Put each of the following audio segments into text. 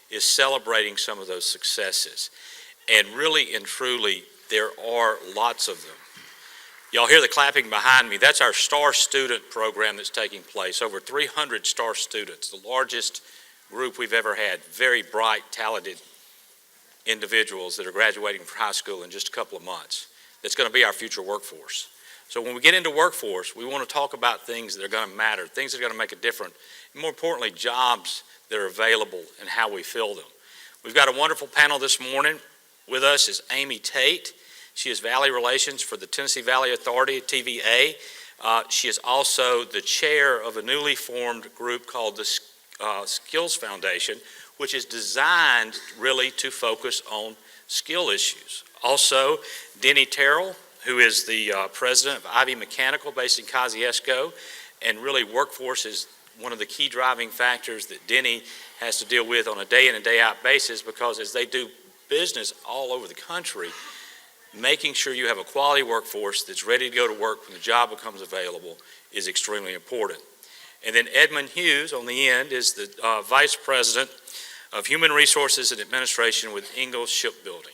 is celebrating some of those successes. And really and truly, there are lots of them. Y'all hear the clapping behind me. That's our Star Student program that's taking place. Over 300 Star students, the largest group we've ever had. Very bright, talented individuals that are graduating from high school in just a couple of months. That's going to be our future workforce. So when we get into workforce, we want to talk about things that are going to matter, things that are going to make a difference, and more importantly, jobs that are available and how we fill them. We've got a wonderful panel this morning. With us is Amy Tate. She is Valley Relations for the Tennessee Valley Authority, TVA. She is also the chair of a newly formed group called the Skills Foundation, which is designed really to focus on skill issues. Also, Denny Terrell, who is the president of Ivy Mechanical based in Kosciuszko, and really workforce is one of the key driving factors that Denny has to deal with on a day in and day out basis, because as they do business all over the country, making sure you have a quality workforce that's ready to go to work when the job becomes available is extremely important. And then Edmund Hughes on the end is the Vice President of Human Resources and Administration with Ingalls Shipbuilding,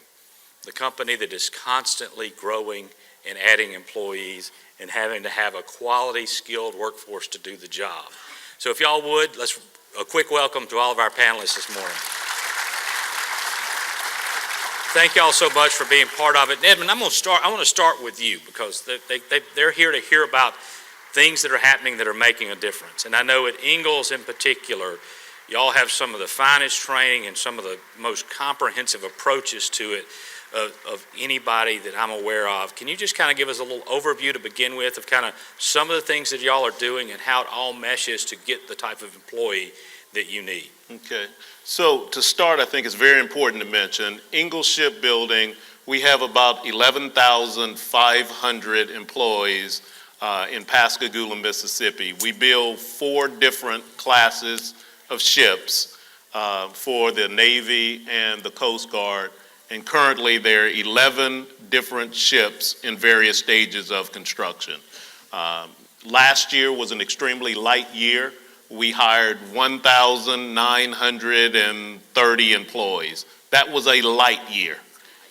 the company that is constantly growing and adding employees and having to have a quality, skilled workforce to do the job. So if y'all would, a quick welcome to all of our panelists this morning. Thank y'all so much for being part of it. And Edmund, I want to start with you, because they're here to hear about things that are happening that are making a difference. And I know at Ingalls in particular, y'all have some of the finest training and some of the most comprehensive approaches to it of anybody that I'm aware of. Can you just kind of give us a little overview to begin with of kind of some of the things that y'all are doing and how it all meshes to get the type of employee that you need? Okay, so to start, I think it's very important to mention Ingalls Shipbuilding. We have about 11,500 employees in Pascagoula, Mississippi. We build 4 different classes of ships for the Navy and the Coast Guard, and currently there are 11 different ships in various stages of construction. Last year was an extremely light year. We hired 1,930 employees. That was a light year.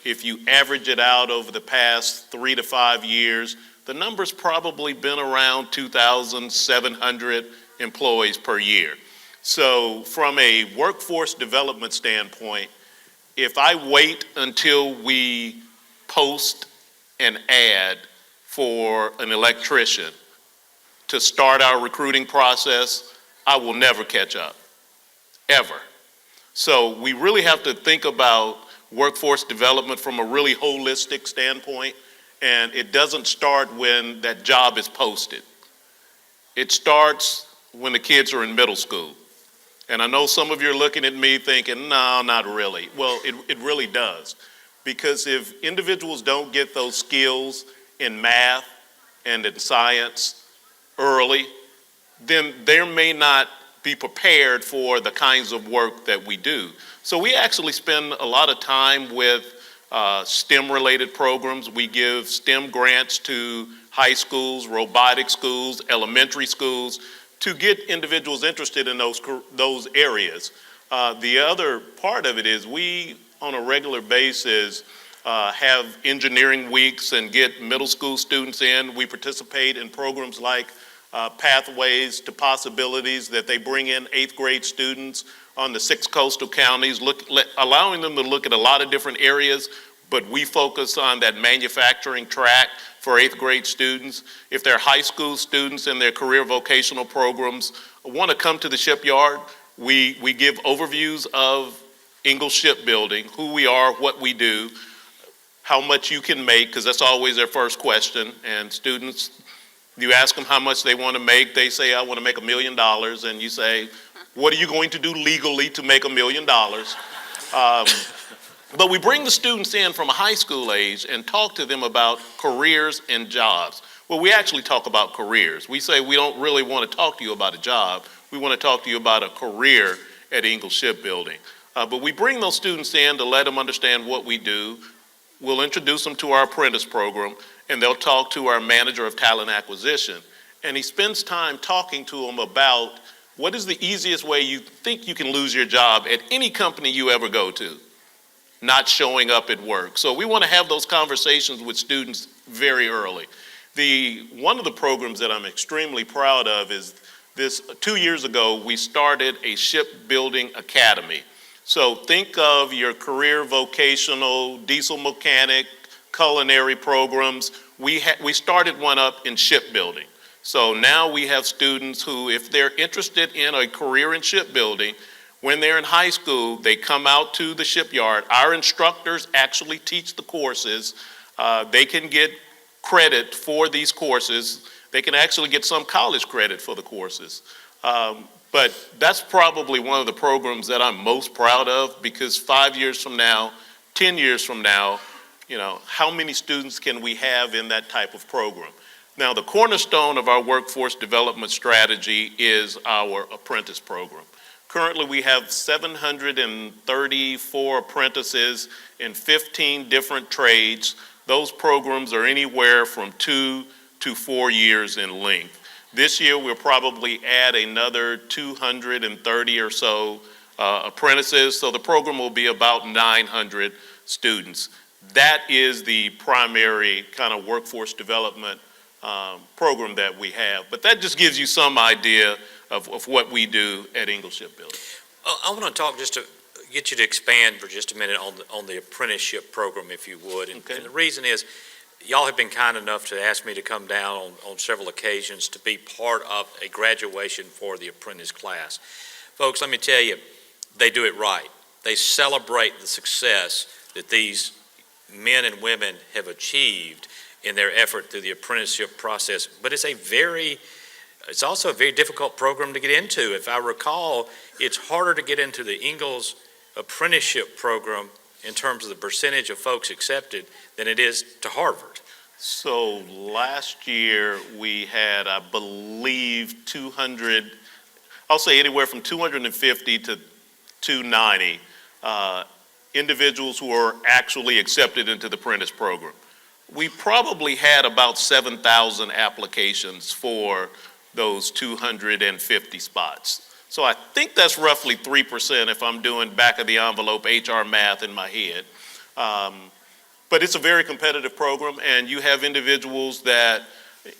If you average it out over the past 3 to 5 years, the number's probably been around 2,700 employees per year. So from a workforce development standpoint, if I wait until we post an ad for an electrician to start our recruiting process, I will never catch up, ever. So we really have to think about workforce development from a really holistic standpoint, and it doesn't start when that job is posted. It starts when the kids are in middle school. And I know some of you are looking at me thinking, no, not really. Well, it really does. Because if individuals don't get those skills in math and in science early, then they may not be prepared for the kinds of work that we do. So we actually spend a lot of time with STEM-related programs. We give STEM grants to high schools, robotic schools, elementary schools, to get individuals interested in those areas. The other part of it is we, on a regular basis, have engineering weeks and get middle school students in. We participate in programs like Pathways to Possibilities that they bring in 8th grade students on the 6 coastal counties, allowing them to look at a lot of different areas, but we focus on that manufacturing track for 8th grade students. If they're high school students in their career vocational programs want to come to the shipyard, we give overviews of Ingalls Shipbuilding, who we are, what we do, how much you can make, because that's always their first question. And students, you ask them how much they want to make, they say, I want to make $1 million. And you say, what are you going to do legally to make $1 million? But we bring the students in from a high school age and talk to them about careers and jobs. Well, we actually talk about careers. We say we don't really want to talk to you about a job. We want to talk to you about a career at Ingalls Shipbuilding. But we bring those students in to let them understand what we do. We'll introduce them to our apprentice program, and they'll talk to our manager of talent acquisition. And he spends time talking to them about What is the easiest way you think you can lose your job at any company you ever go to? Not showing up at work. So we want to have those conversations with students very early. One of the programs that I'm extremely proud of is this. 2 years ago, we started a shipbuilding academy. So think of your career vocational, diesel mechanic, culinary programs. We started one up in shipbuilding. So now we have students who, if they're interested in a career in shipbuilding, when they're in high school, they come out to the shipyard. Our instructors actually teach the courses. They can get credit for these courses. They can actually get some college credit for the courses. But that's probably one of the programs that I'm most proud of, because 5 years from now, 10 years from now, how many students can we have in that type of program? Now, the cornerstone of our workforce development strategy is our apprentice program. Currently, we have 734 apprentices in 15 different trades. Those programs are anywhere from 2 to 4 years in length. This year, we'll probably add another 230 or so apprentices, so the program will be about 900 students. That is the primary kind of workforce development program that we have. But that just gives you some idea of what we do at Ingalls Shipbuilding. I want to talk, just to get you to expand for just a minute on the apprenticeship program, if you would. And the reason is, y'all have been kind enough to ask me to come down on several occasions to be part of a graduation for the apprentice class. Folks, let me tell you, they do it right. They celebrate the success that these men and women have achieved in their effort through the apprenticeship process. But it's also a very difficult program to get into. If I recall, it's harder to get into the Ingalls apprenticeship program in terms of the percentage of folks accepted than it is to Harvard. So last year we had, I believe, 200, I'll say anywhere from 250 to 290 individuals who are actually accepted into the apprentice program. We probably had about 7,000 applications for those 250 spots. So I think that's roughly 3% if I'm doing back of the envelope HR math in my head. But it's a very competitive program, and you have individuals that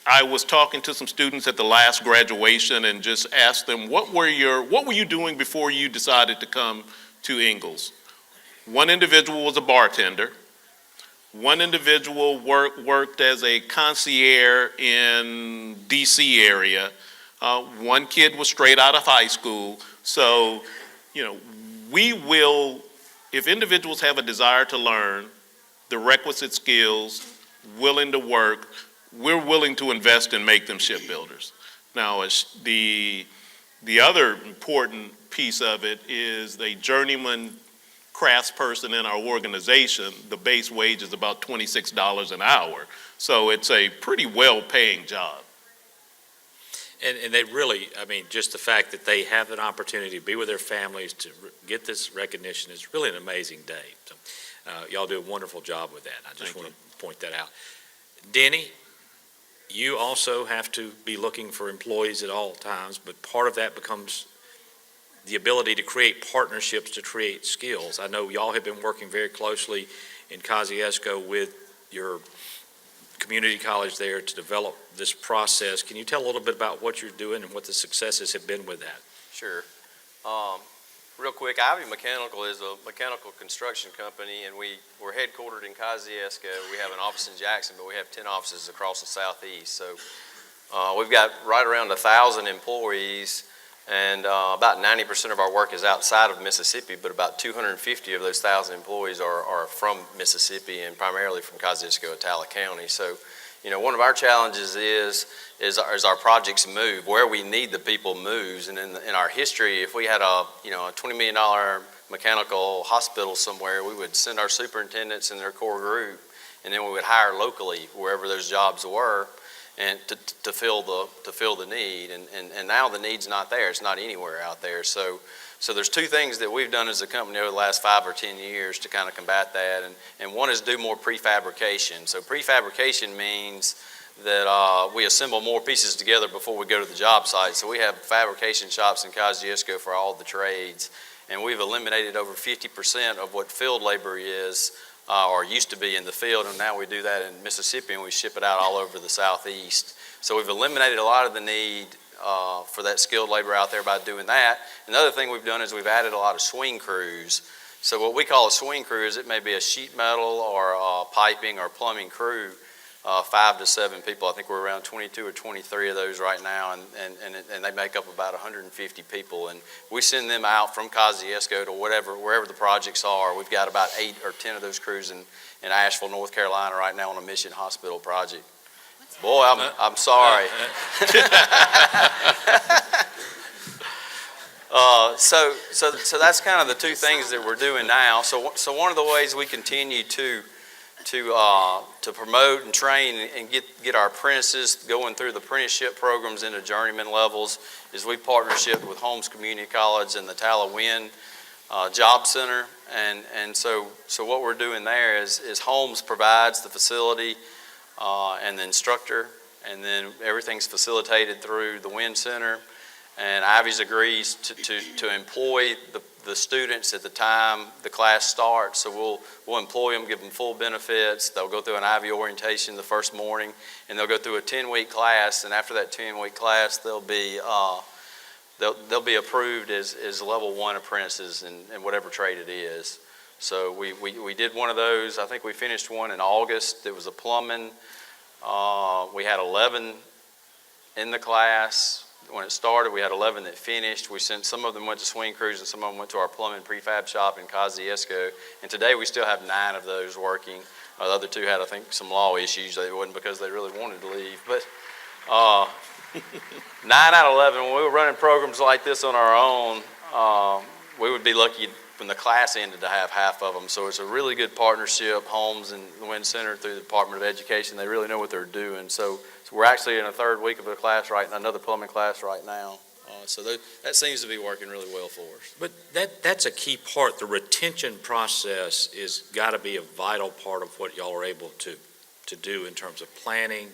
I was talking to some students at the last graduation and just asked them, what were you doing before you decided to come to Ingalls? One individual was a bartender. One individual worked as a concierge in DC area. One kid was straight out of high school. So, we will, if individuals have a desire to learn, the requisite skills, willing to work, we're willing to invest and make them shipbuilders. Now, the other important piece of it is the journeyman craftsperson in our organization. The base wage is about $26 an hour. So it's a pretty well-paying job. And they really, just the fact that they have an opportunity to be with their families, to get this recognition, is really an amazing day. So, y'all do a wonderful job with that. I just want to point that out. Denny, you also have to be looking for employees at all times, but part of that becomes the ability to create partnerships to create skills. I know y'all have been working very closely in Kosciuszko with your community college there to develop this process. Can you tell a little bit about what you're doing and what the successes have been with that? Sure. Real quick, Ivy Mechanical is a mechanical construction company, and we're headquartered in Kosciuszko. We have an office in Jackson, but we have 10 offices across the southeast. So we've got right around 1,000 employees, and about 90% of our work is outside of Mississippi, but about 250 of those 1,000 employees are from Mississippi, and primarily from Kosciuszko, Attala County. So, one of our challenges is our projects move. Where we need the people moves, and in our history, if we had a $20 million mechanical hospital somewhere, we would send our superintendents and their core group, and then we would hire locally wherever those jobs were, and to fill the need. And now the need's not there. It's not anywhere out there. So there's two things that we've done as a company over the last 5 or 10 years to kind of combat that. And one is do more prefabrication. So prefabrication means that we assemble more pieces together before we go to the job site. So we have fabrication shops in Kosciuszko for all the trades, and we've eliminated over 50% of what field labor is or used to be in the field, and now we do that in Mississippi, and we ship it out all over the Southeast. So we've eliminated a lot of the need for that skilled labor out there by doing that. Another thing we've done is we've added a lot of swing crews. So what we call a swing crew is it may be a sheet metal or a piping or plumbing crew, 5 to 7 people. I think we're around 22 or 23 of those right now, and they make up about 150 people. And we send them out from Kosciuszko to wherever the projects are. We've got about 8 or 10 of those crews in Asheville, North Carolina right now on a mission hospital project. Boy, I'm sorry. So that's kind of the two things that we're doing now. So one of the ways we continue to promote and train and get our apprentices going through the apprenticeship programs into journeyman levels is we partnership with Holmes Community College and the Tallawin Job Center. And so what we're doing there is Holmes provides the facility and the instructor, and then everything's facilitated through the Wynn Center. And Ivy's agrees to employ the students at the time the class starts. So we'll employ them, give them full benefits. They'll go through an Ivy orientation the first morning, and they'll go through a 10-week class. And after that 10-week class, they'll be approved as level 1 apprentices in whatever trade it is. So we did one of those. I think we finished one in August. It was a plumbing. We had 11 in the class. When it started, we had 11 that finished. Some of them went to swing crews, and some of them went to our plumbing prefab shop in Kosciuszko. And today we still have 9 of those working. The other 2 had, I think, some law issues. It wasn't because they really wanted to leave. But 9 out of 11, when we were running programs like this on our own, we would be lucky when the class ended to have half of them. So it's a really good partnership. Holmes and the Wynn Center through the Department of Education, they really know what they're doing. So we're actually in a 3rd week of a class another plumbing class right now. So that seems to be working really well for us. But that's a key part. The retention process is got to be a vital part of what y'all are able to do in terms of planning,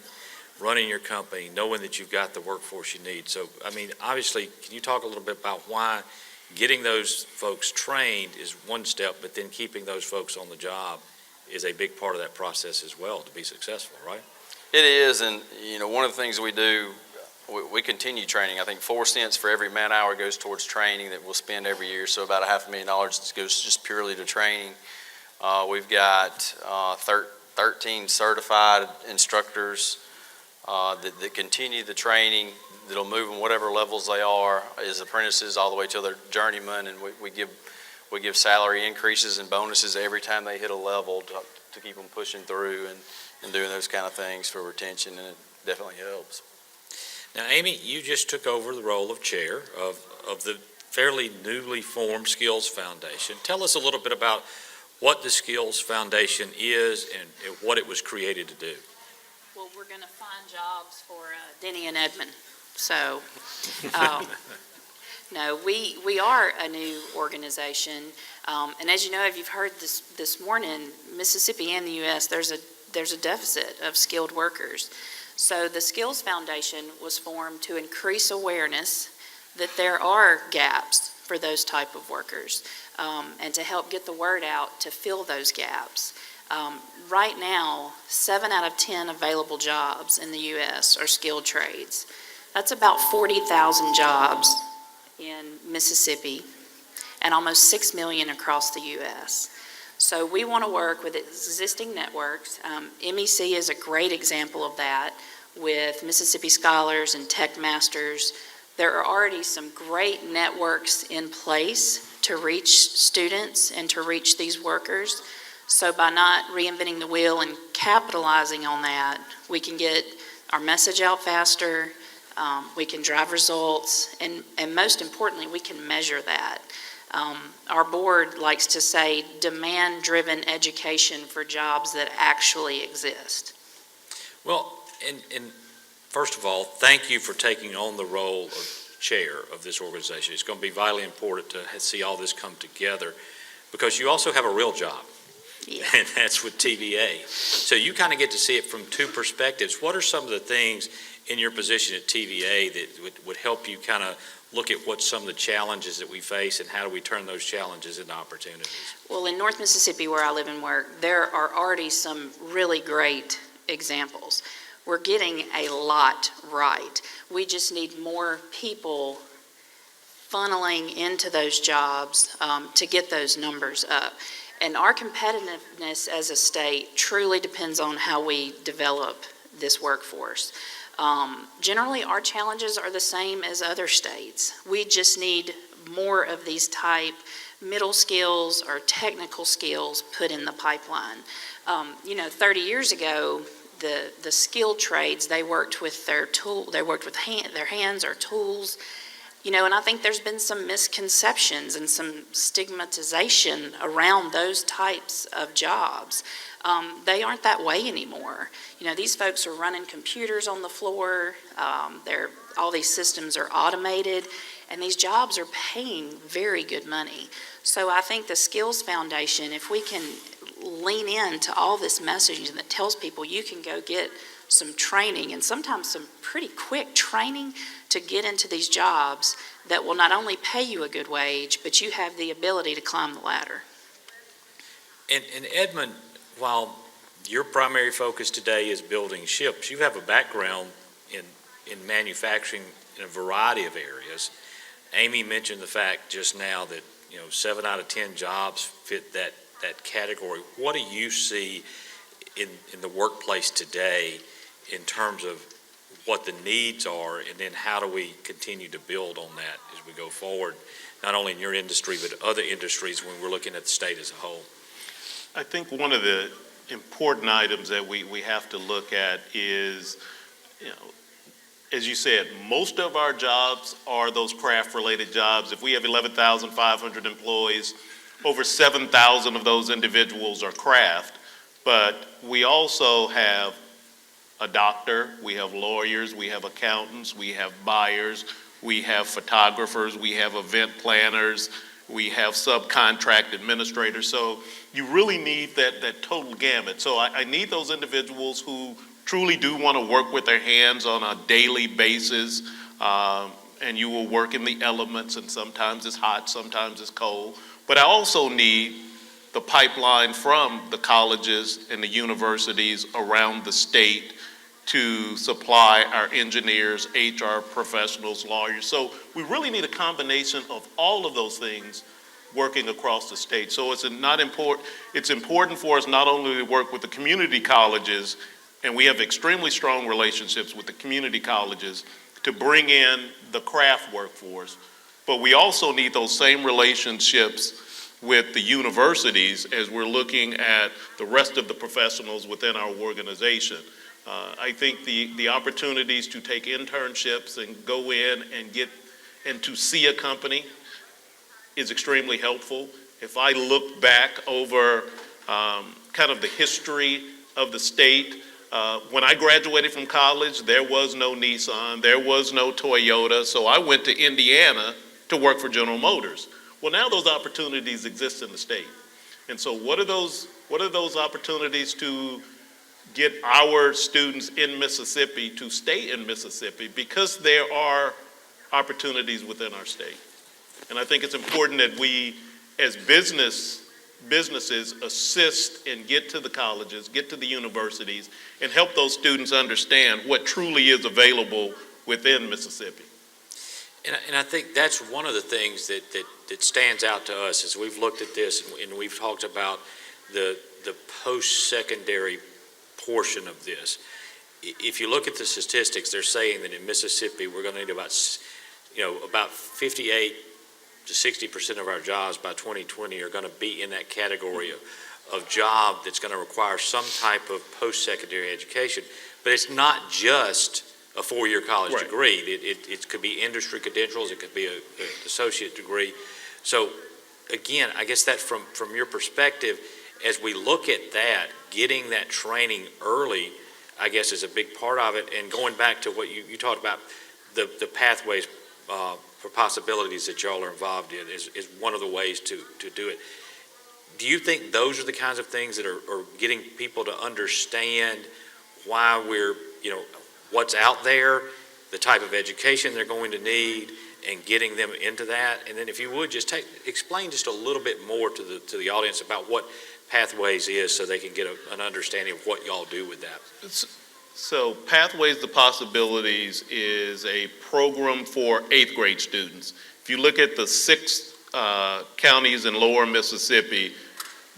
running your company, knowing that you've got the workforce you need. So, I mean, obviously, can you talk a little bit about why getting those folks trained is one step, but then keeping those folks on the job is a big part of that process as well to be successful, right? It is, and one of the things we do, we continue training. I think 4 cents for every man hour goes towards training that we'll spend every year, so about $500,000 goes just purely to training. We've got 13 certified instructors that continue the training, that'll move them whatever levels they are as apprentices all the way till they're journeymen, and we give salary increases and bonuses every time they hit a level to keep them pushing through and doing those kind of things for retention, and it definitely helps. Now, Amy, you just took over the role of chair of the fairly newly formed Skills Foundation. Tell us a little bit about what the Skills Foundation is and what it was created to do. Well, we're going to find jobs for Denny and Edmond. So, no, we are a new organization, and as you know, if you've heard this morning, Mississippi and the U.S., there's a deficit of skilled workers. So the Skills Foundation was formed to increase awareness that there are gaps for those type of workers, and to help get the word out to fill those gaps. Right now, 7 out of 10 available jobs in the U.S. are skilled trades. That's about 40,000 jobs in Mississippi and almost 6 million across the U.S. So we want to work with existing networks. MEC is a great example of that with Mississippi Scholars and Tech Masters. There are already some great networks in place to reach students and to reach these workers. So by not reinventing the wheel and capitalizing on that, we can get our message out faster, we can drive results, and most importantly, we can measure that. Our board likes to say demand-driven education for jobs that actually exist. Well, and first of all, thank you for taking on the role of chair of this organization. It's going to be vitally important to see all this come together, because you also have a real job. Yeah. and that's with TVA. So you kind of get to see it from two perspectives. What are some of the things in your position at TVA that would help you kind of look at what some of the challenges that we face and how do we turn those challenges into opportunities? Well, in North Mississippi, where I live and work, there are already some really great examples. We're getting a lot right. We just need more people funneling into those jobs to get those numbers up. And our competitiveness as a state truly depends on how we develop this workforce. Generally, our challenges are the same as other states. We just need more of these type middle skills or technical skills put in the pipeline. 30 years ago, the skilled trades, they worked with their hands or tools. And I think there's been some misconceptions and some stigmatization around those types of jobs. They aren't that way anymore. These folks are running computers on the floor. All these systems are automated, and these jobs are paying very good money. So I think the Skills Foundation, if we can lean into all this messaging that tells people you can go get some training, and sometimes some pretty quick training to get into these jobs that will not only pay you a good wage, but you have the ability to climb the ladder. And Edmund, while your primary focus today is building ships, you have a background in manufacturing in a variety of areas. Amy mentioned the fact just now that 7 out of 10 jobs fit that category. What do you see in the workplace today in terms of what the needs are, and then how do we continue to build on that as we go forward, not only in your industry but other industries when we're looking at the state as a whole? I think one of the important items that we have to look at is, as you said, most of our jobs are those craft-related jobs. If we have 11,500 employees, over 7,000 of those individuals are craft, but we also have a doctor, we have lawyers, we have accountants, we have buyers, we have photographers, we have event planners, we have subcontract administrators. So you really need that total gamut. So I need those individuals who truly do want to work with their hands on a daily basis, and you will work in the elements, and sometimes it's hot, sometimes it's cold. But I also need the pipeline from the colleges and the universities around the state to supply our engineers, HR professionals, lawyers. So we really need a combination of all of those things working across the state. So it's important for us not only to work with the community colleges, and we have extremely strong relationships with the community colleges to bring in the craft workforce, but we also need those same relationships with the universities as we're looking at the rest of the professionals within our organization. I think the opportunities to take internships and go in and to see a company is extremely helpful. If I look back over kind of the history of the state, when I graduated from college, there was no Nissan, there was no Toyota, so I went to Indiana to work for General Motors. Well, now those opportunities exist in the state. And so what are those opportunities to get our students in Mississippi to stay in Mississippi? Because there are opportunities within our state. And I think it's important that we, as businesses, assist and get to the colleges, get to the universities, and help those students understand what truly is available within Mississippi. And I think that's one of the things that stands out to us as we've looked at this and we've talked about the post-secondary portion of this. If you look at the statistics, they're saying that in Mississippi we're going to need about 58 to 60% of our jobs by 2020 are going to be in that category of job that's going to require some type of post-secondary education. But it's not just a 4-year college Right. degree. It could be industry credentials, it could be an associate degree. So again, I guess that from your perspective, as we look at that, getting that training early, I guess is a big part of it. And going back to what you talked about, the pathways for possibilities that y'all are involved in is one of the ways to do it. do you think those are the kinds of things that are getting people to understand why we're, what's out there, the type of education they're going to need, and getting them into that? And then if you would, just explain just a little bit more to the audience about what Pathways is, so they can get an understanding of what y'all do with that. So Pathways to Possibilities is a program for 8th grade students. If you look at the 6 counties in lower Mississippi,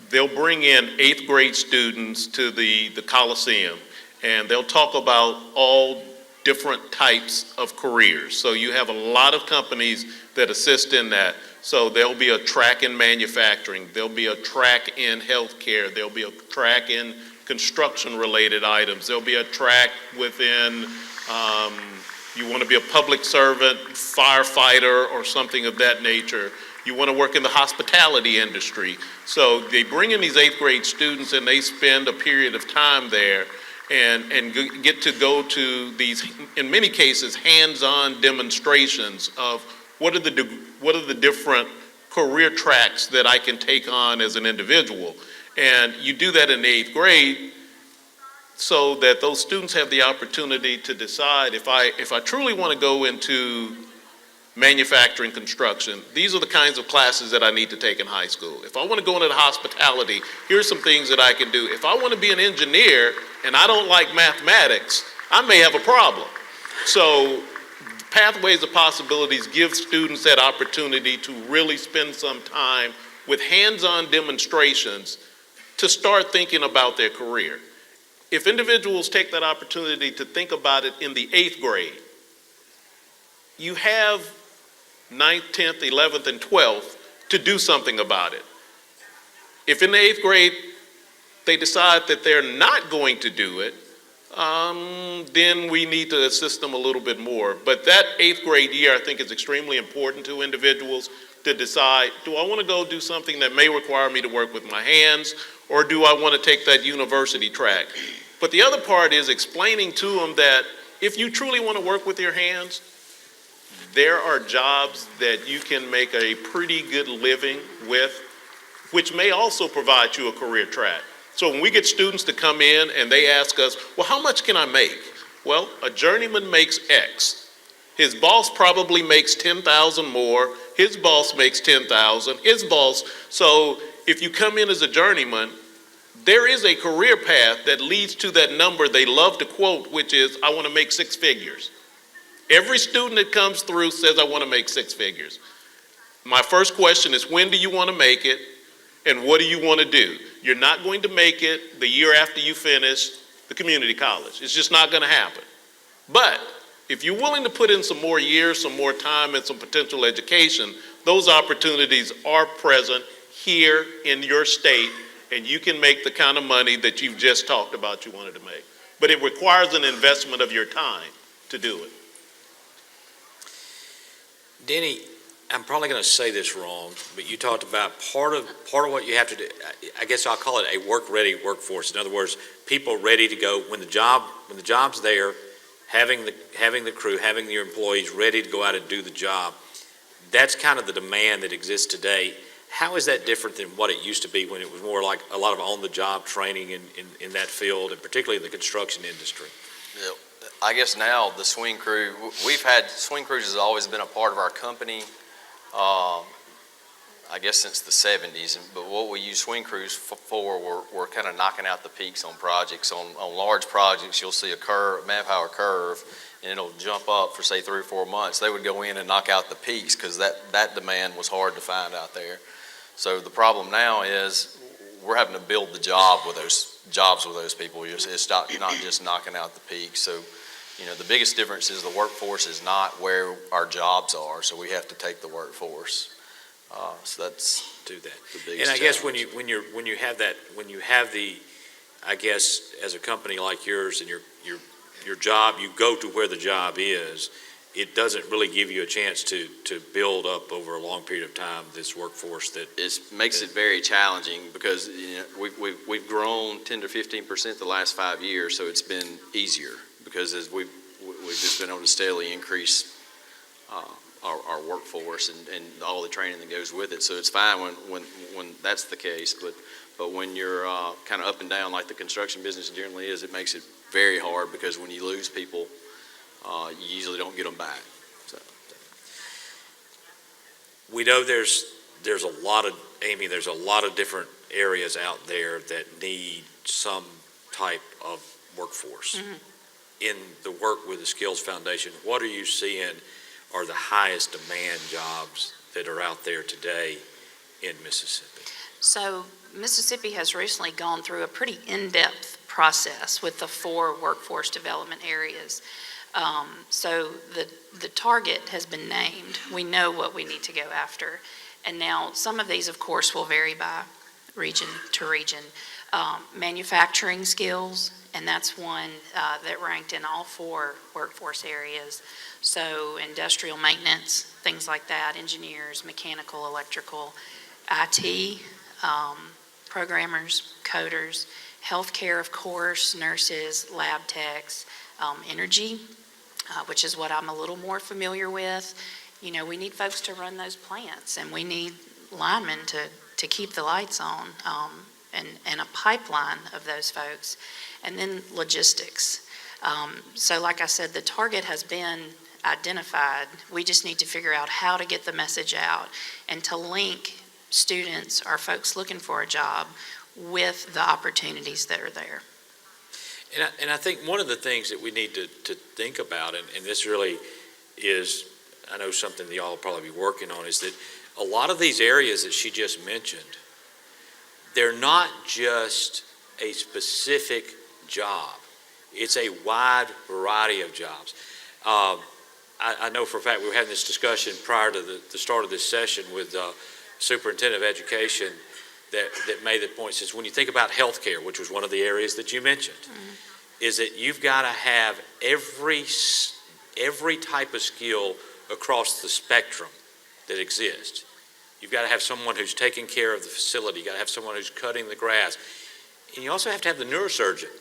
they'll bring in 8th grade students to the Coliseum, and they'll talk about all different types of careers. So you have a lot of companies that assist in that. So there'll be a track in manufacturing, there'll be a track in healthcare, there'll be a track in construction-related items, there'll be a track within, you want to be a public servant, firefighter, or something of that nature. You want to work in the hospitality industry. So they bring in these 8th grade students, and they spend a period of time there and get to go to these, in many cases, hands-on demonstrations of what are the different career tracks that I can take on as an individual. And you do that in the 8th grade so that those students have the opportunity to decide, if I truly want to go into manufacturing, construction, these are the kinds of classes that I need to take in high school. If I want to go into hospitality, here's some things that I can do. If I want to be an engineer and I don't like mathematics, I may have a problem. So Pathways to Possibilities give students that opportunity to really spend some time with hands-on demonstrations to start thinking about their career. If individuals take that opportunity to think about it in the 8th grade, you have 9th, 10th, 11th, and 12th to do something about it. If in the 8th grade they decide that they're not going to do it, then we need to assist them a little bit more. But that 8th grade year, I think, is extremely important to individuals to decide, do I want to go do something that may require me to work with my hands, or do I want to take that university track? But the other part is explaining to them that if you truly want to work with your hands, there are jobs that you can make a pretty good living with, which may also provide you a career track. So when we get students to come in and they ask us, well, how much can I make? Well, a journeyman makes X. His boss probably makes 10,000 more. His boss makes 10,000. His boss. So if you come in as a journeyman, there is a career path that leads to that number they love to quote, which is, I want to make 6 figures. Every student that comes through says, I want to make 6 figures. My first question is, when do you want to make it, and what do you want to do? You're not going to make it the year after you finish the community college. It's just not going to happen. But if you're willing to put in some more years, some more time, and some potential education, those opportunities are present here in your state, and you can make the kind of money that you've just talked about you wanted to make. But it requires an investment of your time to do it. Denny, I'm probably going to say this wrong, but you talked about part of what you have to do. I guess I'll call it a work-ready workforce. In other words, people ready to go when the job's there, having the crew, having your employees ready to go out and do the job. That's kind of the demand that exists today. How is that different than what it used to be when it was more like a lot of on-the-job training in that field, and particularly in the construction industry? Yeah. I guess now the swing crew, swing crews has always been a part of our company, I guess since the 70s. But what we use swing crews for, we're kind of knocking out the peaks on projects. On large projects, you'll see a curve, manpower curve, and it'll jump up for say 3 or 4 months. They would go in and knock out the peaks because that demand was hard to find out there. So the problem now is we're having to build the job with those people. It's not just knocking out the peaks. So, the biggest difference is the workforce is not where our jobs are, so we have to take the workforce. So that's Do that. the biggest. And I guess challenge. when you have the, I guess as a company like yours and your job, you go to where the job is. It doesn't really give you a chance to build up over a long period of time this workforce that It makes it very challenging because we've grown 10 to 15% the last 5 years, so it's been easier because as we've just been able to steadily increase our workforce and all the training that goes with it. So it's fine when that's the case, but when you're kind of up and down like the construction business generally is, it makes it very hard because when you lose people, you usually don't get them back. So. We know there's a lot of, Amy, there's a lot of different areas out there that need some type of workforce. Mm-hmm. In the work with the Skills Foundation, what are you seeing are the highest demand jobs that are out there today in Mississippi? So Mississippi has recently gone through a pretty in-depth process with the 4 workforce development areas. So the target has been named. We know what we need to go after. And now some of these, of course, will vary by region to region. Manufacturing skills, and that's one that ranked in all 4 workforce areas. So industrial maintenance, things like that, engineers, mechanical, electrical, IT, programmers, coders, healthcare, of course, nurses, lab techs, energy, which is what I'm a little more familiar with. You know, we need folks to run those plants, and we need linemen to keep the lights on, and a pipeline of those folks. And then logistics. So like I said, the target has been identified. We just need to figure out how to get the message out and to link students or folks looking for a job with the opportunities that are there. And I think one of the things that we need to think about, and this really is, I know something that y'all will probably be working on, is that a lot of these areas that she just mentioned, they're not just a specific job. It's a wide variety of jobs. I know for a fact we were having this discussion prior to the start of this session with Superintendent of Education that made the point, says when you think about healthcare, which was one of the areas that you mentioned, is that you've got to have every type of skill across the spectrum that exists. You've got to have someone who's taking care of the facility. You've got to have someone who's cutting the grass. And you also have to have the neurosurgeon.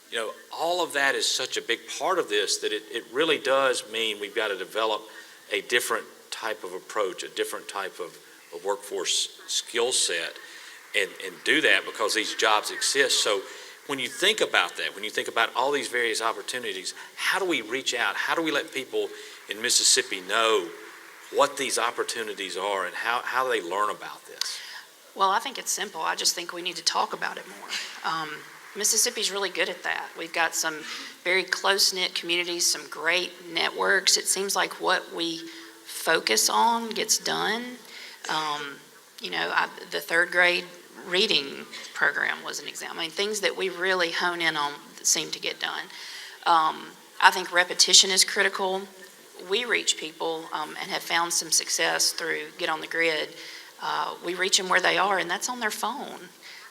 You know, all of that is such a big part of this that it really does mean we've got to develop a different type of approach, a different type of workforce skill set, and do that because these jobs exist. So when you think about that, when you think about all these various opportunities, how do we reach out? How do we let people in Mississippi know what these opportunities are and how they learn about this? Well, I think it's simple. I just think we need to talk about it more. Mississippi's really good at that. We've got some very close-knit communities, some great networks. It seems like what we focus on gets done. You know, the 3rd grade reading program was an example. I mean, things that we really hone in on seem to get done. I think repetition is critical. We reach people and have found some success through Get on the Grid. We reach them where they are, and that's on their phone.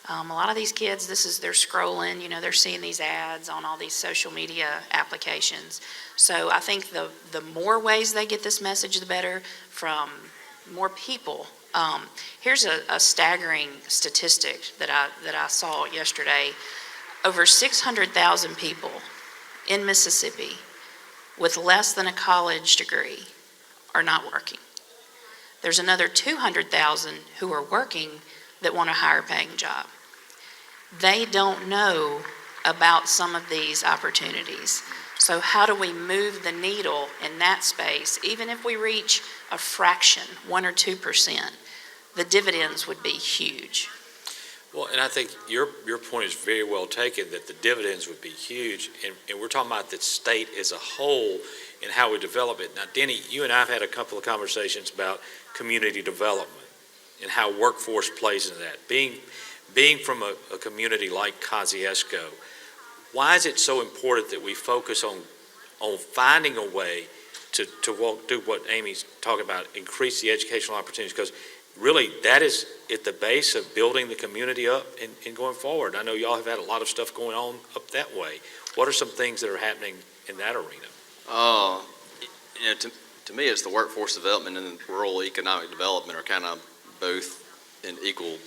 A lot of these kids, they're scrolling, you know, they're seeing these ads on all these social media applications. So I think the more ways they get this message, the better, from more people. Here's a staggering statistic that I saw yesterday. Over 600,000 people in Mississippi with less than a college degree are not working. There's another 200,000 who are working that want a higher paying job. They don't know about some of these opportunities. So how do we move the needle in that space? Even if we reach a fraction, 1 or 2%, the dividends would be huge. Well, and I think your point is very well taken, that the dividends would be huge, and we're talking about the state as a whole and how we develop it. Now, Denny, you and I have had a couple of conversations about community development and how workforce plays into that. Being from a community like Kosciuszko, why is it so important that we focus on finding a way to do what Amy's talking about, increase the educational opportunities? Because really, that is at the base of building the community up and going forward. I know y'all have had a lot of stuff going on up that way. What are some things that are happening in that arena? You know, to me, it's the workforce development and rural economic development are kind of both in equal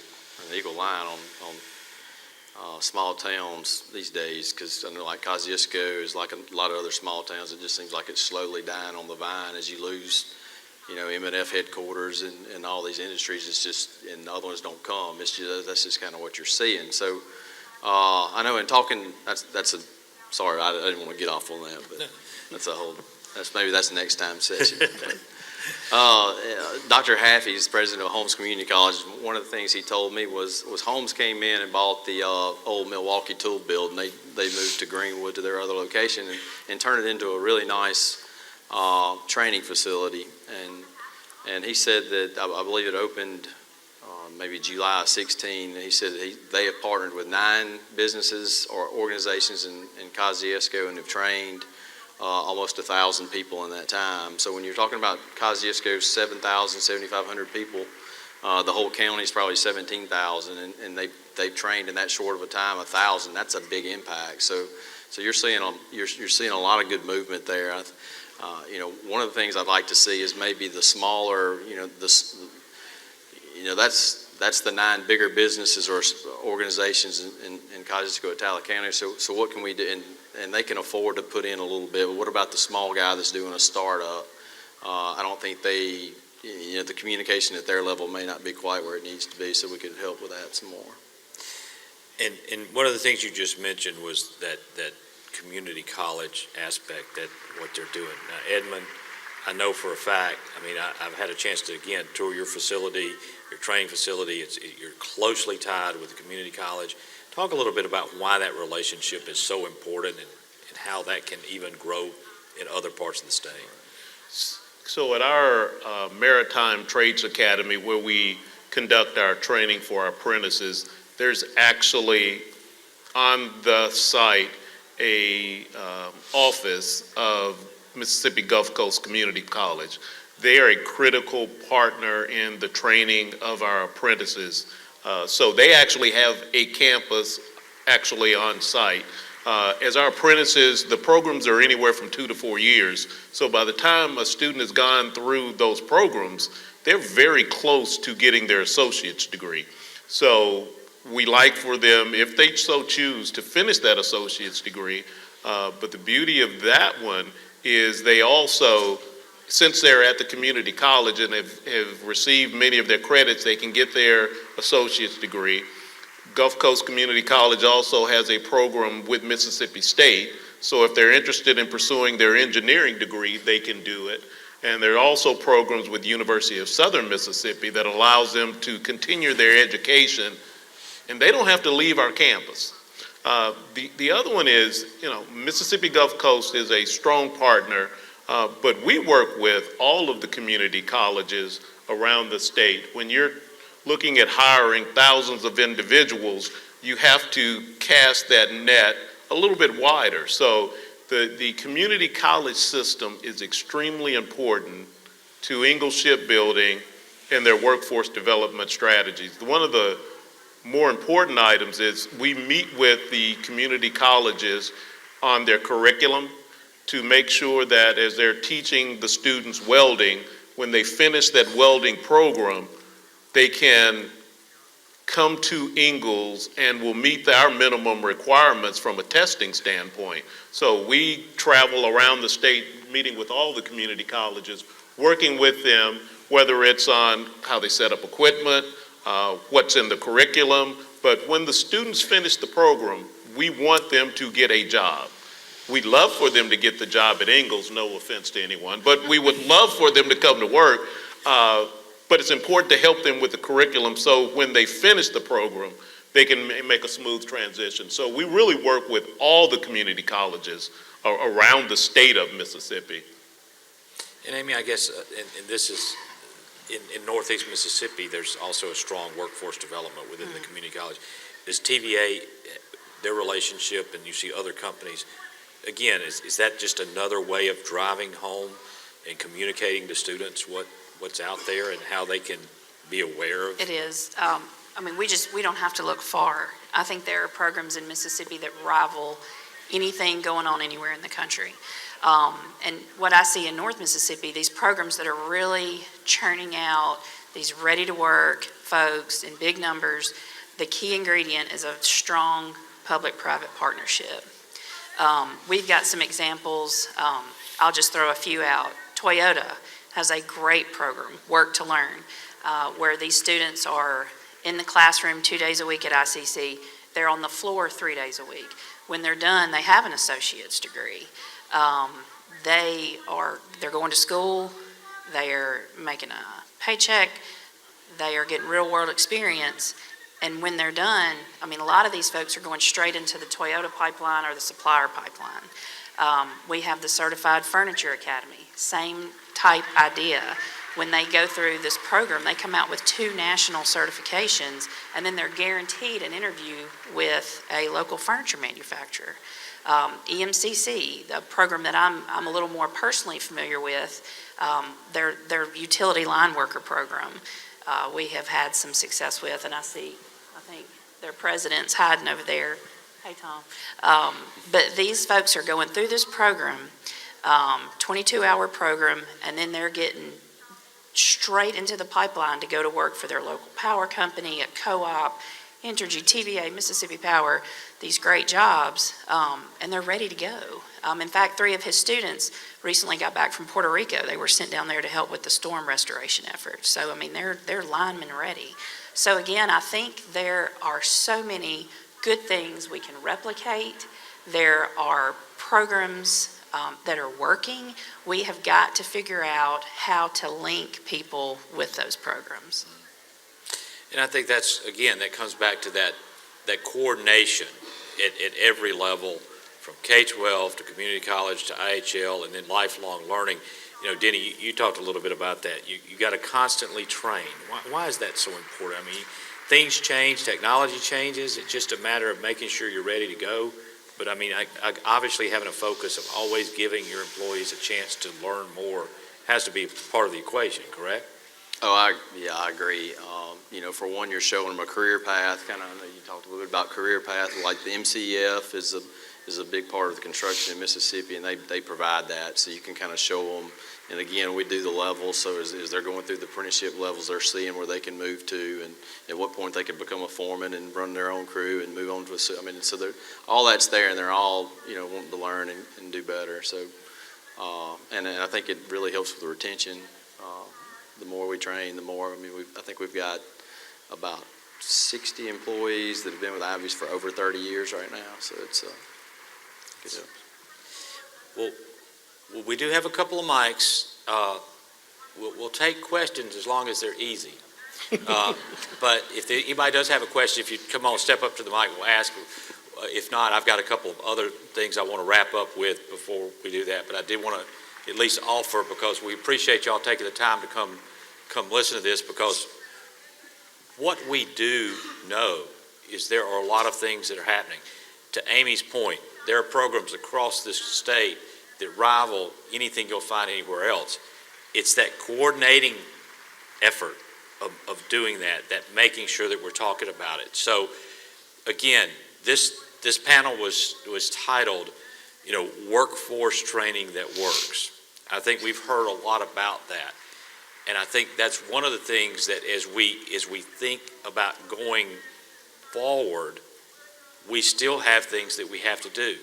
line on small towns these days, because I know like Kosciuszko is like a lot of other small towns. It just seems like it's slowly dying on the vine as you lose M&F headquarters and all these industries. It's just, and the other ones don't come. It's just, that's just kind of what you're seeing. So I know in talking, sorry, I didn't want to get off on that, but maybe that's the next time session. Dr. Haffey's president of Holmes Community College. One of the things he told me was Holmes came in and bought the old Milwaukee tool building. They moved to Greenwood to their other location and turned it into a really nice training facility. And he said that I believe it opened maybe July of 16. He said they have partnered with 9 businesses or organizations in Kosciuszko and have trained almost 1,000 people in that time. So when you're talking about Kosciuszko, 7,000, 7,500 people, the whole county is probably 17,000, and they've trained in that short of a time 1,000. That's a big impact. So you're seeing a lot of good movement there. One of the things I'd like to see is maybe the smaller, that's the 9 bigger businesses or organizations in Kosciuszko, Attala County. So what can we do? And they can afford to put in a little bit, but what about the small guy that's doing a startup? I don't think the communication at their level may not be quite where it needs to be, so we could help with that some more. And one of the things you just mentioned was that community college aspect, that what they're doing. Now, Edmond, I know for a fact, I've had a chance to, again, tour your facility, your training facility. You're closely tied with the community college. Talk a little bit about why that relationship is so important and how that can even grow in other parts of the state. So at our Maritime Trades Academy, where we conduct our training for our apprentices, there's actually on the site a office of Mississippi Gulf Coast Community College. They are a critical partner in the training of our apprentices. So they actually have a campus actually on site. As our apprentices, the programs are anywhere from 2 to 4 years. So by the time a student has gone through those programs, they're very close to getting their associate's degree. So we like for them, if they so choose, to finish that associate's degree. But the beauty of that one is they also, since they're at the community college and have received many of their credits, they can get their associate's degree. Gulf Coast Community College also has a program with Mississippi State, so if they're interested in pursuing their engineering degree, they can do it. And there are also programs with University of Southern Mississippi that allows them to continue their education, and they don't have to leave our campus. The other one is, Mississippi Gulf Coast is a strong partner, but we work with all of the community colleges around the state. When you're looking at hiring thousands of individuals, you have to cast that net a little bit wider. So the community college system is extremely important to Ingalls Shipbuilding and their workforce development strategies. One of the more important items is we meet with the community colleges on their curriculum to make sure that as they're teaching the students welding, when they finish that welding program, they can come to Ingalls and will meet our minimum requirements from a testing standpoint. So we travel around the state meeting with all the community colleges, working with them, whether it's on how they set up equipment, what's in the curriculum. But when the students finish the program, we want them to get a job. We'd love for them to get the job at Ingalls, no offense to anyone, but we would love for them to come to work. But it's important to help them with the curriculum so when they finish the program, they can make a smooth transition. So we really work with all the community colleges around the state of Mississippi. And Amy, I guess, and this is, in Northeast Mississippi, there's also a strong workforce development within the community college. Is TVA, their relationship, and you see other companies, again, is that just another way of driving home and communicating to students what's out there and how they can be aware of? It is. We don't have to look far. I think there are programs in Mississippi that rival anything going on anywhere in the country. And what I see in North Mississippi, these programs that are really churning out these ready-to-work folks in big numbers, the key ingredient is a strong public-private partnership. We've got some examples. I'll just throw a few out. Toyota, has a great program, Work to Learn, where these students are in the classroom 2 days a week at ICC. They're on the floor 3 days a week. When they're done, they have an associate's degree. They're going to school, they're making a paycheck, they are getting real-world experience, and when they're done, I mean, a lot of these folks are going straight into the Toyota pipeline or the supplier pipeline. We have the Certified Furniture Academy, same type idea. When they go through this program, they come out with 2 national certifications, and then they're guaranteed an interview with a local furniture manufacturer. EMCC, the program that I'm a little more personally familiar with, their utility line worker program, we have had some success with, and I think their president's hiding over there. Hey, Tom. But these folks are going through this program, 22-hour program, and then they're getting straight into the pipeline to go to work for their local power company, a co-op, Entergy, TVA, Mississippi Power, these great jobs, and they're ready to go. In fact, 3 of his students recently got back from Puerto Rico. They were sent down there to help with the storm restoration effort. So, I mean, they're linemen ready. So again, I think there are so many good things we can replicate. There are programs that are working. We have got to figure out how to link people with those programs. And I think that's, again, that comes back to that coordination at every level, from K-12 to community college to IHL and then lifelong learning. You know, Denny, you talked a little bit about that. You got to constantly train. Why is that so important? I mean, things change, technology changes. It's just a matter of making sure you're ready to go. But I mean, obviously having a focus of always giving your employees a chance to learn more has to be part of the equation, correct? Oh, I agree. You know, for one, you're showing them a career path. Kind of, I know you talked a little bit about career path. Like the MCEF is a big part of the construction in Mississippi, and they provide that, so you can kind of show them. And again, we do the levels, so as they're going through the apprenticeship levels, they're seeing where they can move to, and at what point they can become a foreman and run their own crew and move on to I mean, so all that's there, and they're all, you know, wanting to learn and do better. So, and I think it really helps with the retention. The more we train, the more. I mean, I think we've got about 60 employees that have been with Ivy's for over 30 years right now. So it's good help. Well, we do have a couple of mics. We'll take questions as long as they're easy. But if anybody does have a question, if you come on, step up to the mic, we'll ask. If not, I've got a couple of other things I want to wrap up with before we do that. But I did want to at least offer, because we appreciate y'all taking the time to come listen to this, because what we do know is there are a lot of things that are happening. To Amy's point, there are programs across this state that rival anything you'll find anywhere else. It's that coordinating effort of doing that making sure that we're talking about it. So again, this panel was titled, you know, Workforce Training That Works. I think we've heard a lot about that. And I think that's one of the things that as we think about going forward, we still have things that we have to do.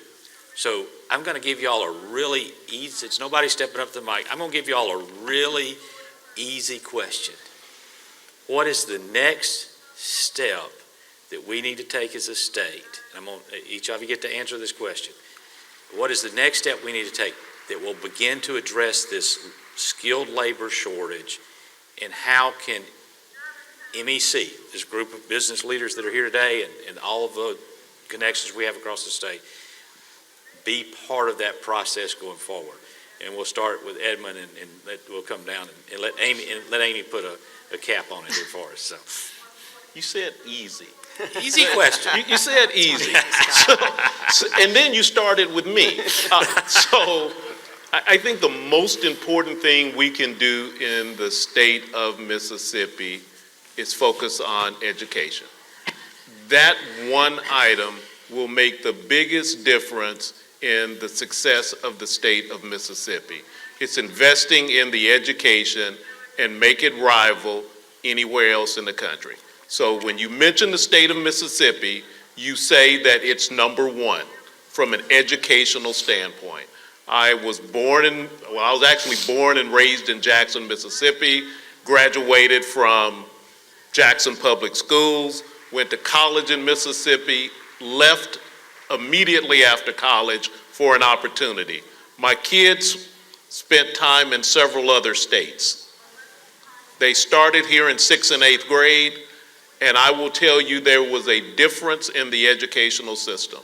So I'm going to give y'all a really easy, since nobody's stepping up to the mic, I'm going to give y'all a really easy question. What is the next step that we need to take as a state? And each of you get to answer this question. What is the next step we need to take that will begin to address this skilled labor shortage, and how can MEC, this group of business leaders that are here today and all of the connections we have across the state, be part of that process going forward? And we'll start with Edmund, and we'll come down and let Amy put a cap on it here for us. So, You said easy. easy question. You said easy. And then you started with me. So I think the most important thing we can do in the state of Mississippi is focus on education. That one item will make the biggest difference in the success of the state of Mississippi. It's investing in the education and make it rival anywhere else in the country. So when you mention the state of Mississippi, you say that it's number one from an educational standpoint. I was actually born and raised in Jackson, Mississippi, graduated from Jackson Public Schools, went to college in Mississippi, left immediately after college for an opportunity. My kids spent time in several other states. They started here in 6th and 8th grade, and I will tell you there was a difference in the educational system.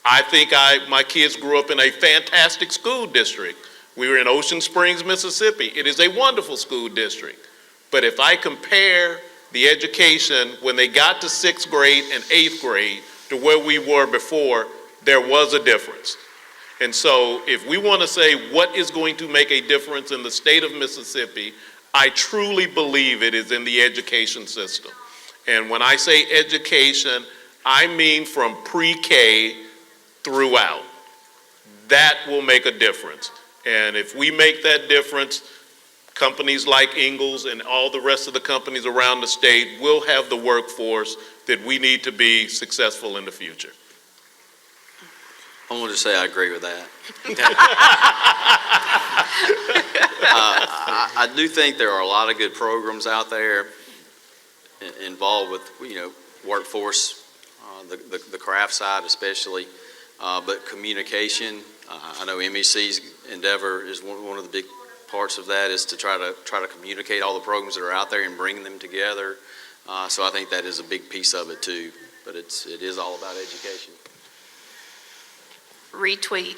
I think my kids grew up in a fantastic school district. We were in Ocean Springs, Mississippi. It is a wonderful school district. But if I compare the education when they got to 6th grade and 8th grade to where we were before, there was a difference. And so if we want to say what is going to make a difference in the state of Mississippi, I truly believe it is in the education system. And when I say education, I mean from pre-K throughout. That will make a difference. And if we make that difference, companies like Ingalls and all the rest of the companies around the state will have the workforce that we need to be successful in the future. I want to say I agree with that. I do think there are a lot of good programs out there involved with, workforce, the craft side especially, but communication. I know MEC's endeavor is one of the big parts of that is to try to communicate all the programs that are out there and bring them together. So I think that is a big piece of it too. But it is all about education. Retweet.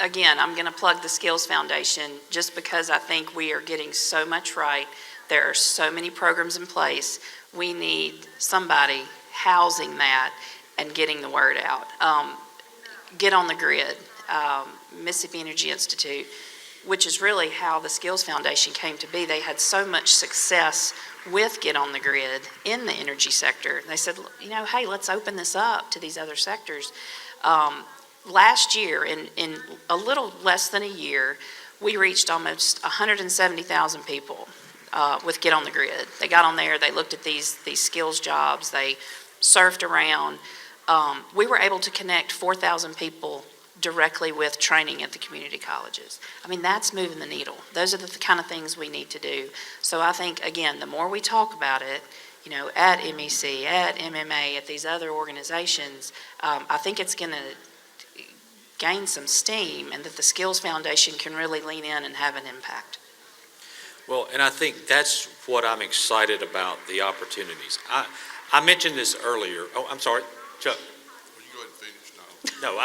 Again, I'm going to plug the Skills Foundation just because I think we are getting so much right. There are so many programs in place. We need somebody housing that and getting the word out. Get on the Grid, Mississippi Energy Institute, which is really how the Skills Foundation came to be. They had so much success with Get on the Grid in the energy sector. They said, hey, let's open this up to these other sectors. Last year, in a little less than a year, we reached almost 170,000 people with Get on the Grid. They got on there, they looked at these skills jobs, they surfed around. We were able to connect 4,000 people directly with training at the community colleges. I mean, that's moving the needle. Those are the kind of things we need to do. So I think, again, the more we talk about it, at MEC, at MMA, at these other organizations, I think it's going to gain some steam and that the Skills Foundation can really lean in and have an impact. Well, and I think that's what I'm excited about, the opportunities. I mentioned this earlier. Oh, I'm sorry, Chuck. Well, you go ahead and finish now. No,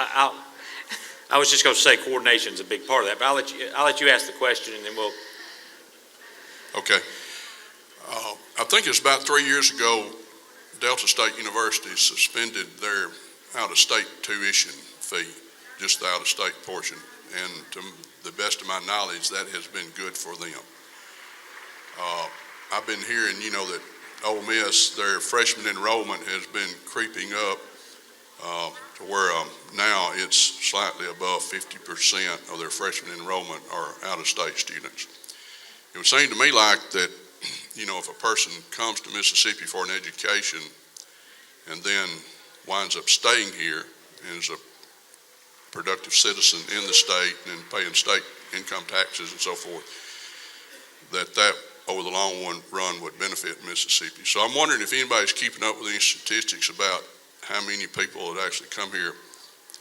I was just going to say coordination is a big part of that, but I'll let you ask the question and then we'll. Okay. I think it's about 3 years ago, Delta State University suspended their out-of-state tuition fee, just the out-of-state portion. And to the best of my knowledge, that has been good for them. I've been hearing, that Ole Miss, their freshman enrollment has been creeping up to where now it's slightly above 50% of their freshman enrollment are out-of-state students. It would seem to me like that, if a person comes to Mississippi for an education and then winds up staying here and is a productive citizen in the state and paying state income taxes and so forth, that over the long run would benefit Mississippi. So I'm wondering if anybody's keeping up with any statistics about how many people that actually come here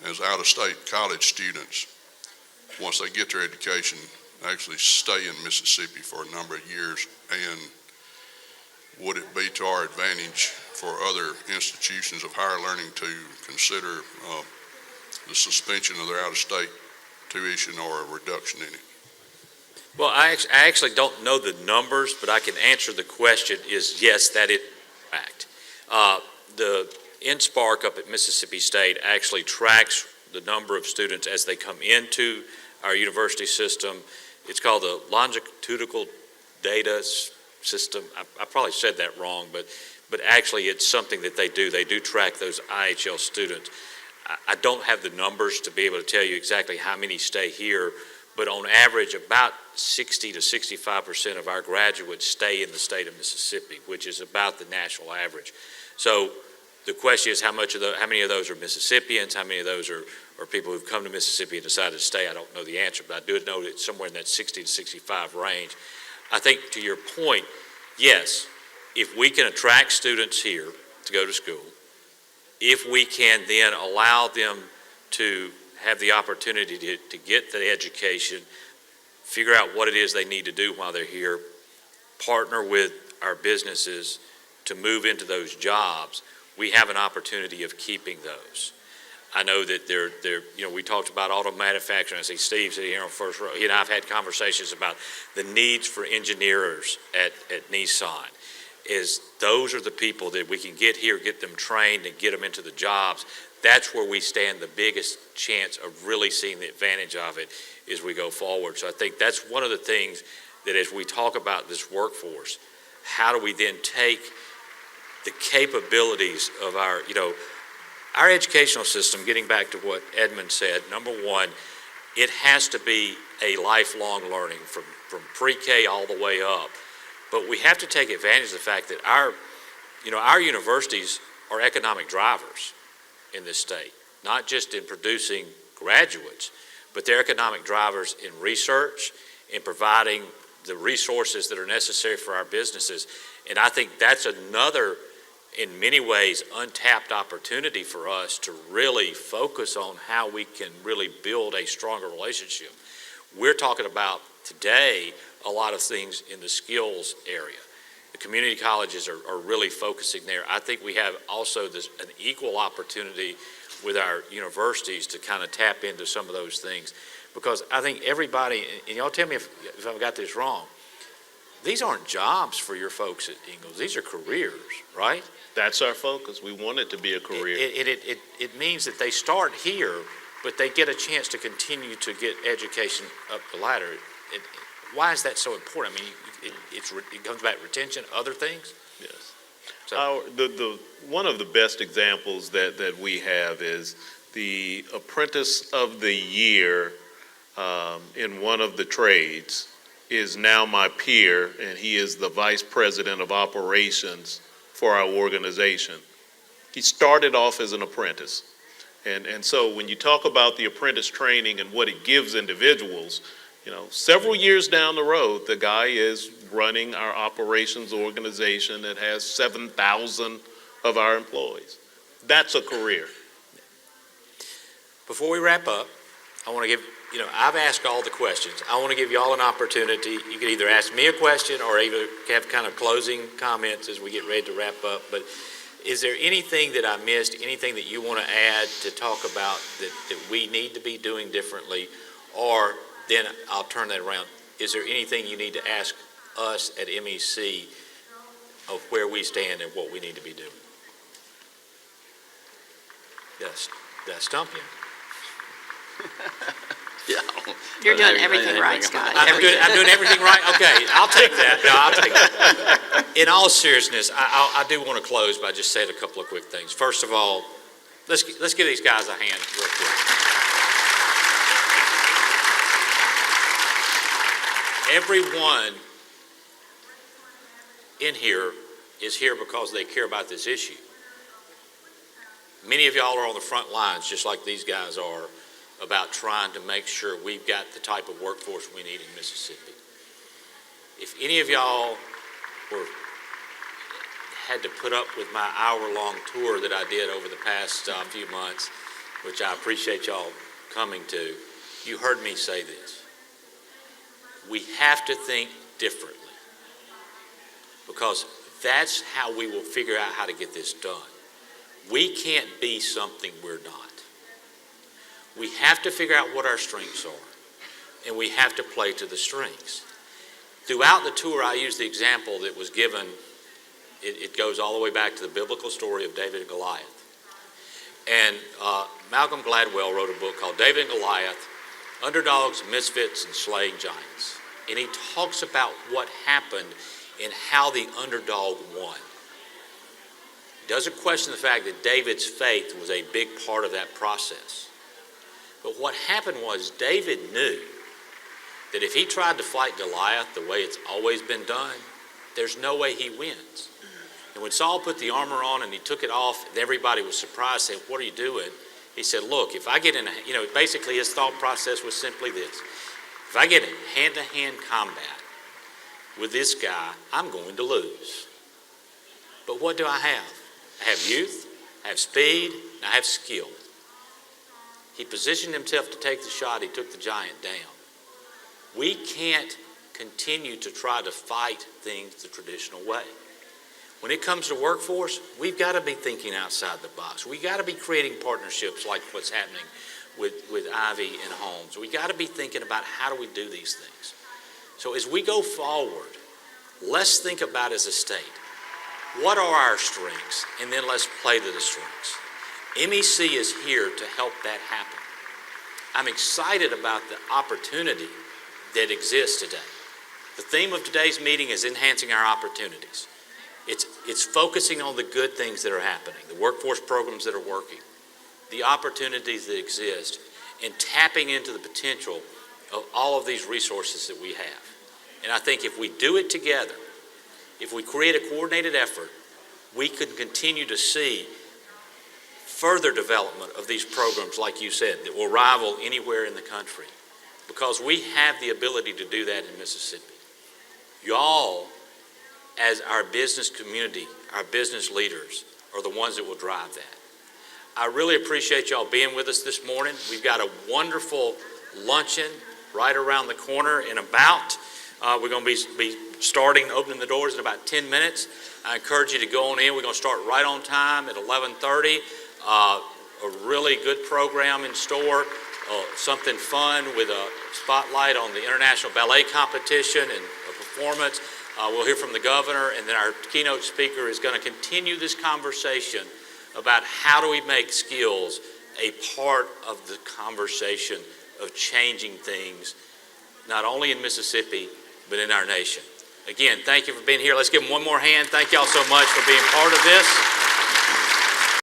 as out-of-state college students, once they get their education, actually stay in Mississippi for a number of years, and would it be to our advantage for other institutions of higher learning to consider the suspension of their out-of-state tuition or a reduction in it? Well, I actually don't know the numbers, but I can answer the question is yes, that is fact. The NSPARC up at Mississippi State actually tracks the number of students as they come into our university system. It's called the longitudinal data system. I probably said that wrong, but actually it's something that they do. They do track those IHL students. I don't have the numbers to be able to tell you exactly how many stay here, but on average, about 60 to 65% of our graduates stay in the state of Mississippi, which is about the national average. So The question is how many of those are Mississippians, how many of those are people who've come to Mississippi and decided to stay. I don't know the answer, but I do know it's somewhere in that 60 to 65 range. I think to your point, yes, if we can attract students here to go to school, if we can then allow them to have the opportunity to get the education, figure out what it is they need to do while they're here, partner with our businesses to move into those jobs, we have an opportunity of keeping those. I know that we talked about auto manufacturing. I see Steve sitting here on first row. He and I have had conversations about the needs for engineers at Nissan. Those are the people that we can get here, get them trained, and get them into the jobs. That's where we stand the biggest chance of really seeing the advantage of it as we go forward. So I think that's one of the things that as we talk about this workforce, how do we then take the capabilities of our educational system, getting back to what Edmund said, number one, it has to be a lifelong learning from pre-K all the way up. But we have to take advantage of the fact that our universities are economic drivers in this state, not just in producing graduates, but they're economic drivers in research, in providing the resources that are necessary for our businesses. And I think that's another, in many ways, untapped opportunity for us to really focus on how we can really build a stronger relationship. We're talking about today a lot of things in the skills area. The community colleges are really focusing there. I think we have also an equal opportunity with our universities to kind of tap into some of those things, because I think everybody, and y'all tell me if I've got this wrong, these aren't jobs for your folks at Ingalls. These are careers, right? That's our focus. We want it to be a career. It means that they start here, but they get a chance to continue to get education up the ladder. Why is that so important? I mean, it comes back to retention, other things? Yes. So, One of the best examples that we have is the apprentice of the year in one of the trades is now my peer, and he is the vice president of operations for our organization. He started off as an apprentice. And so when you talk about the apprentice training and what it gives individuals, several years down the road, the guy is running our operations organization that has 7,000 of our employees. That's a career. before we wrap up, I want to give, I've asked all the questions. I want to give you all an opportunity. You can either ask me a question or either have kind of closing comments as we get ready to wrap up. But is there anything that I missed, anything that you want to add to talk about that we need to be doing differently? Or then I'll turn that around. Is there anything you need to ask us at MEC of where we stand and what we need to be doing? Did I stump you? Yeah. You're doing everything right, Scott. I'm doing everything right? Okay, I'll take that. No, I'll take that. In all seriousness, I do want to close by just saying a couple of quick things. First of all, let's give these guys a hand real quick. Everyone in here is here because they care about this issue. Many of y'all are on the front lines, just like these guys are, about trying to make sure we've got the type of workforce we need in Mississippi. If any of y'all had to put up with my hour-long tour that I did over the past few months, which I appreciate y'all coming to, you heard me say this. We have to think differently, because that's how we will figure out how to get this done. We can't be something we're not. We have to figure out what our strengths are, and we have to play to the strengths. Throughout the tour, I used the example that was given. It goes all the way back to the biblical story of David and Goliath. And Malcolm Gladwell wrote a book called David and Goliath, Underdogs, Misfits, and Slaying Giants. And he talks about what happened and how the underdog won. He doesn't question the fact that David's faith was a big part of that process. But what happened was David knew that if he tried to fight Goliath the way it's always been done, there's no way he wins. And when Saul put the armor on and he took it off, and everybody was surprised, saying, "What are you doing?" He said, "Look, if I get in basically his thought process was simply this: if I get in hand-to-hand combat with this guy, I'm going to lose. But what do I have? I have youth, I have speed, and I have skill." He positioned himself to take the shot. He took the giant down. We can't continue to try to fight things the traditional way. When it comes to workforce, we've got to be thinking outside the box. We've got to be creating partnerships like what's happening with Ivy and Holmes. We've got to be thinking about how do we do these things. So as we go forward, let's think about as a state, what are our strengths? And then let's play to the strengths. MEC is here to help that happen. I'm excited about the opportunity that exists today. The theme of today's meeting is enhancing our opportunities. It's focusing on the good things that are happening, the workforce programs that are working, the opportunities that exist, and tapping into the potential of all of these resources that we have. And I think if we do it together, if we create a coordinated effort, we can continue to see further development of these programs, like you said, that will rival anywhere in the country, because we have the ability to do that in Mississippi. Y'all, as our business community, our business leaders, are the ones that will drive that. I really appreciate y'all being with us this morning. We've got a wonderful luncheon right around the corner in about, we're going to be opening the doors in about 10 minutes. I encourage you to go on in. We're going to start right on time at 11:30. A really good program in store, something fun with a spotlight on the International Ballet Competition and a performance. We'll hear from the governor, and then our keynote speaker is going to continue this conversation about how do we make skills a part of the conversation of changing things, not only in Mississippi, but in our nation. Again, thank you for being here. Let's give them one more hand. Thank y'all so much for being part of this.